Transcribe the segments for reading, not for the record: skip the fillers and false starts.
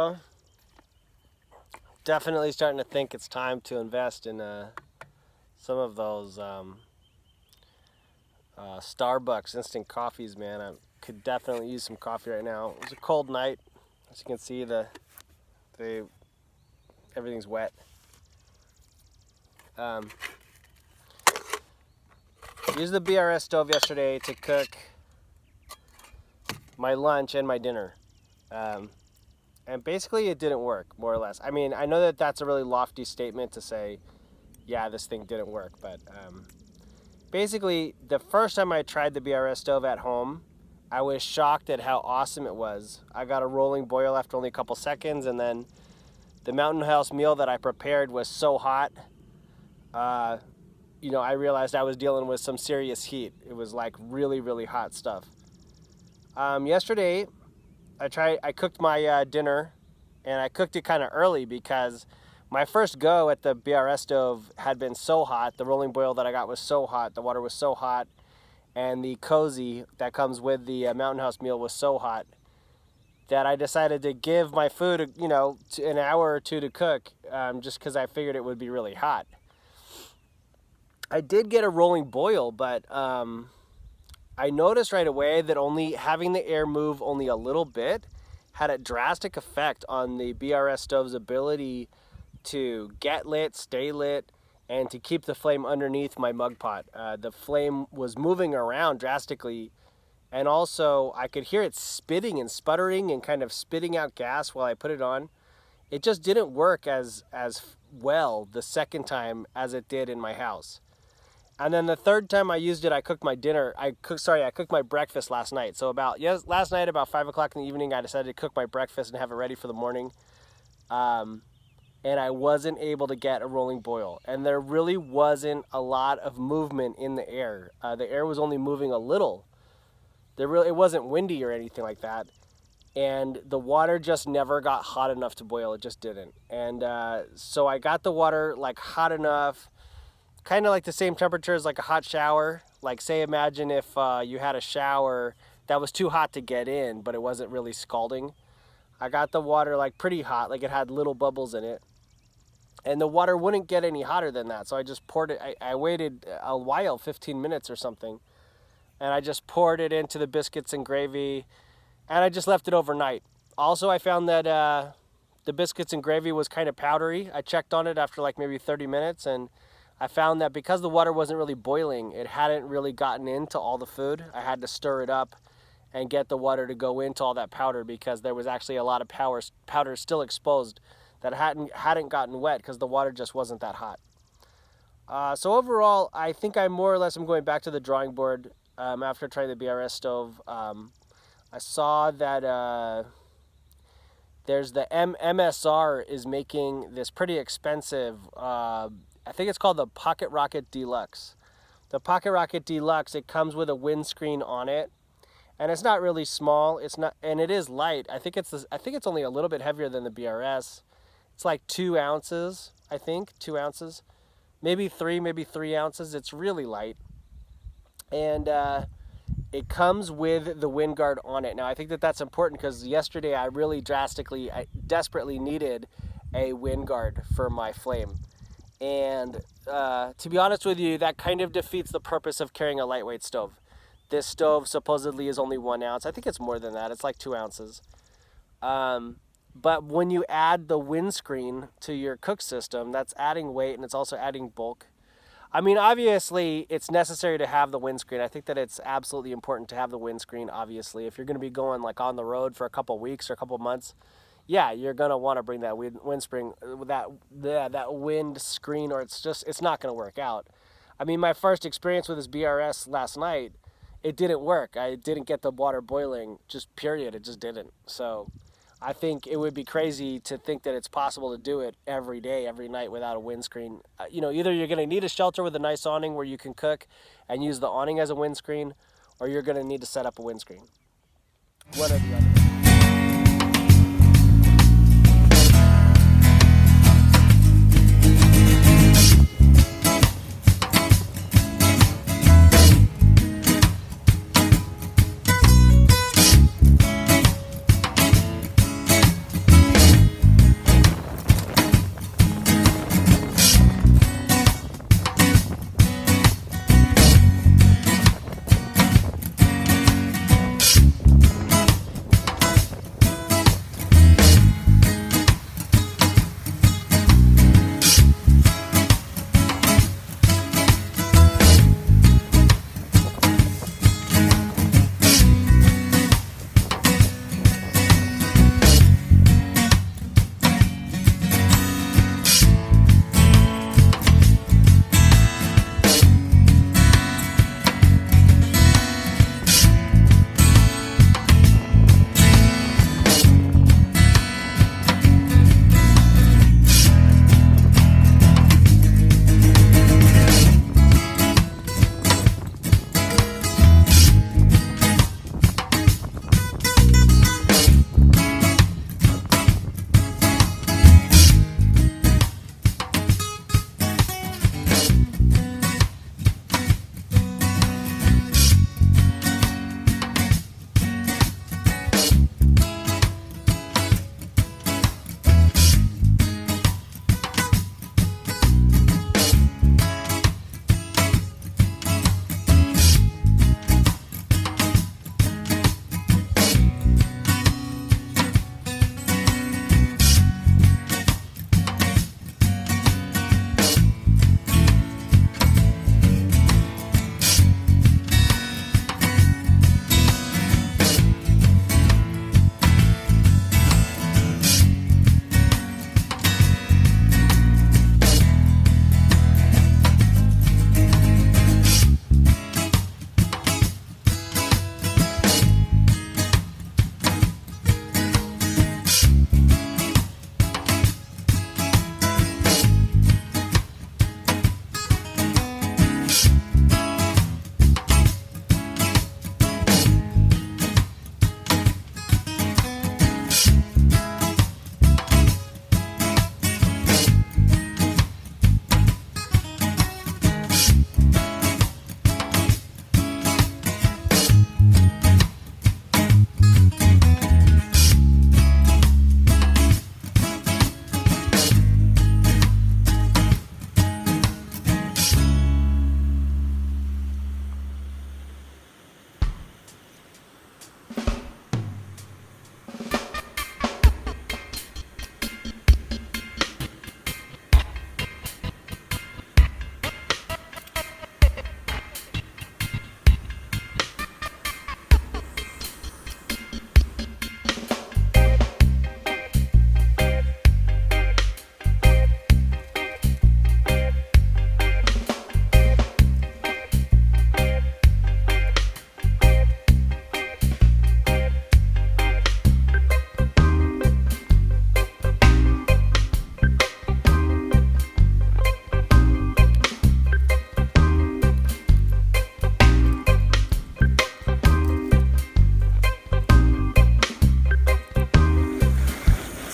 ago. Definitely starting to think it's time to invest in some of those Starbucks instant coffees, man. I could definitely use some coffee right now. It was a cold night. As you can see, everything's wet. Used the BRS stove yesterday to cook my lunch and my dinner. And basically it didn't work, more or less. I mean, I know that that's a really lofty statement to say, yeah, this thing didn't work. But basically, the first time I tried the BRS stove at home, I was shocked at how awesome it was. I got a rolling boil after only a couple seconds, and then the Mountain House meal that I prepared was so hot. I realized I was dealing with some serious heat. It was like really, really hot stuff. Yesterday, I cooked my dinner, and I cooked it kind of early because my first go at the BRS stove had been so hot. The rolling boil that I got was so hot. The water was so hot. And the cozy that comes with the Mountain House meal was so hot that I decided to give my food, an hour or two to cook, just because I figured it would be really hot. I did get a rolling boil, but I noticed right away that only having the air move only a little bit had a drastic effect on the BRS stove's ability to get lit, stay lit, and to keep the flame underneath my mug pot. The flame was moving around drastically, and also I could hear it spitting and sputtering and kind of spitting out gas while I put it on. It just didn't work as well the second time as it did in my house. And then the third time I used it, I cooked my dinner. I cooked my breakfast last night. So last night about 5 o'clock in the evening, I decided to cook my breakfast and have it ready for the morning. And I wasn't able to get a rolling boil. And there really wasn't a lot of movement in the air. The air was only moving a little. It wasn't windy or anything like that. And the water just never got hot enough to boil. It just didn't. And so I got the water like hot enough, kind of like the same temperature as like a hot shower. Like say, imagine if you had a shower that was too hot to get in, but it wasn't really scalding. I got the water like pretty hot, like it had little bubbles in it. And the water wouldn't get any hotter than that. So I just poured it. I waited a while, 15 minutes or something. And I just poured it into the biscuits and gravy. And I just left it overnight. Also, I found that the biscuits and gravy was kind of powdery. I checked on it after like maybe 30 minutes. And I found that because the water wasn't really boiling, it hadn't really gotten into all the food. I had to stir it up and get the water to go into all that powder because there was actually a lot of powder still exposed that hadn't gotten wet because the water just wasn't that hot. So overall, I think I more or less am going back to the drawing board after trying the BRS stove. I saw that there's the MSR is making this pretty expensive, I think it's called the Pocket Rocket Deluxe. The Pocket Rocket Deluxe, it comes with a windscreen on it. And it's not really small. It's not, and it is light. I think it's only a little bit heavier than the BRS. It's like 2 ounces, I think, 2 ounces, maybe 3 ounces. It's really light. And it comes with the wind guard on it. Now, I think that that's important because yesterday I desperately needed a wind guard for my flame. And to be honest with you, that kind of defeats the purpose of carrying a lightweight stove. This stove supposedly is only 1 ounce. I think it's more than that. It's like 2 ounces. But when you add the windscreen to your cook system, that's adding weight and it's also adding bulk. I mean, obviously, it's necessary to have the windscreen. I think that it's absolutely important to have the windscreen, obviously. If you're going to be going like on the road for a couple weeks or a couple months, yeah, you're going to want to bring that windscreen, that wind screen, or it's not going to work out. I mean, my first experience with this BRS last night, it didn't work. I didn't get the water boiling, just period. It just didn't. So I think it would be crazy to think that it's possible to do it every day, every night without a windscreen. Either you're going to need a shelter with a nice awning where you can cook and use the awning as a windscreen, or you're going to need to set up a windscreen. One or the other.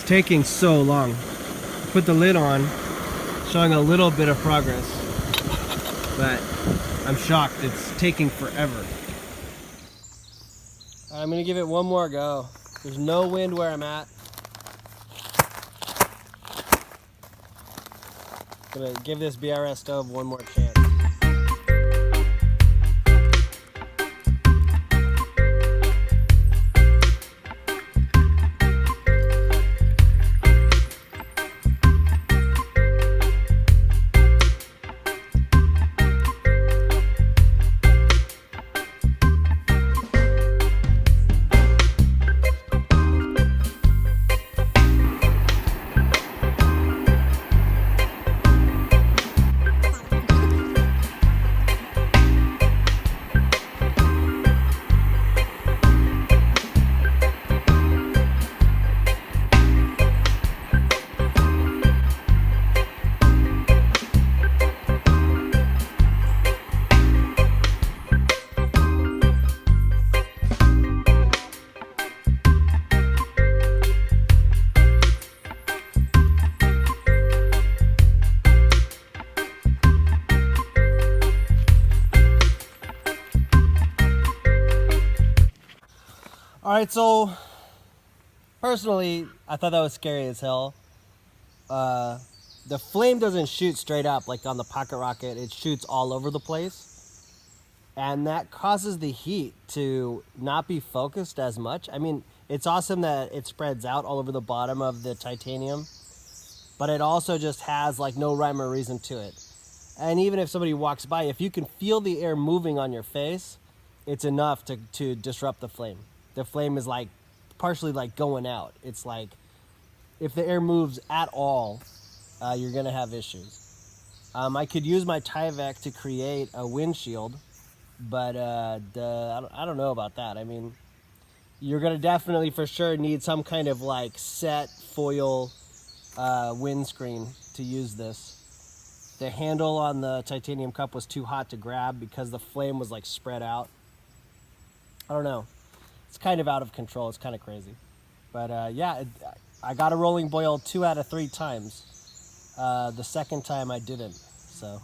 taking so long. Put the lid on, showing a little bit of progress, but I'm shocked. It's taking forever. I'm gonna give it one more go. There's no wind where I'm at. Gonna give this BRS stove one more chance. Alright, so personally, I thought that was scary as hell. The flame doesn't shoot straight up like on the pocket rocket, it shoots all over the place. And that causes the heat to not be focused as much. I mean, it's awesome that it spreads out all over the bottom of the titanium, but it also just has like no rhyme or reason to it. And even if somebody walks by, if you can feel the air moving on your face, it's enough to disrupt the flame. The flame is like partially like going out. It's like if the air moves at all, you're gonna have issues. I could use my Tyvek to create a windshield, but I don't know about that. I mean, you're gonna definitely for sure need some kind of like set foil windscreen to use this. The handle on the titanium cup was too hot to grab because the flame was like spread out. I don't know. It's kind of out of control. It's kind of crazy. But yeah, I got a rolling boil 2 out of 3 times. The second time I didn't. So